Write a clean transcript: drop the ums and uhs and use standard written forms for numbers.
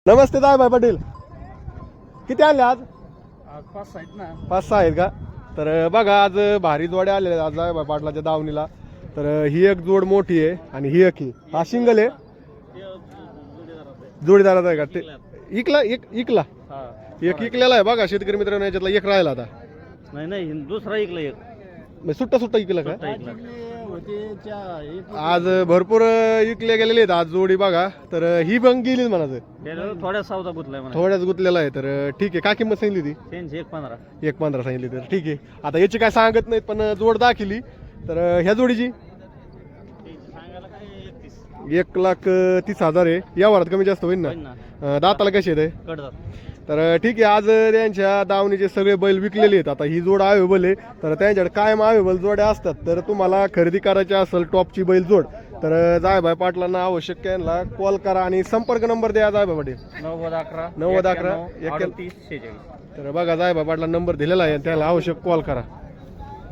नमस्ते दायभाई पाटील, किती आणले आज? 5 आहेत ना. 5-6 आहेत का? तर बघा आज भारी जोड्या आलेल्या आज दायभाई पाटलाच्या दावणीला. तर ही एक जोड मोठी आहे आणि ही एक हा सिंगल आहे, जोडीदारात आहे का? ते इकला इकला एक इकलेला आहे बघा शेतकरी मित्रांनो, याच्यातला एक राहिला आता. नाही दुसरा ऐकलं एक सुट्टा इकला का? आज भरपूर इकले गेलेले आहेत आज जोडी बघा. तर ही पण गेली म्हणायचं, थोड्या सावधा गुतलाय थोड्याच गुतलेला आहे. तर ठीक आहे, काय किंमत सांगितली होती? 1.15 सांगितली. तर ठीक आहे, आता याची काय सांगत नाहीत पण जोड दाखिली. तर ह्या जोडीची 1,30,000 आहे. या वरात कमी जास्त होईल ना? दाताला कशी आहे? तर ठीक आहे, आज त्यांच्या दावणीचे सगळे बैल विकलेले आहेत. आता ही जोड अवेलेबल आहे, तर त्यांच्याकडे कायम अवेलेबल जोड्या असतात. तर तुम्हाला खरेदी करायची असेल टॉपची बैल जोड तर जायभाई पाटलांना आवश्यक यांना कॉल करा आणि संपर्क नंबर द्या जायभाई पाटील. 9011 91 38 46. तर बघा जायभाई पाटला नंबर दिलेला आहे, त्याला आवश्यक कॉल करा.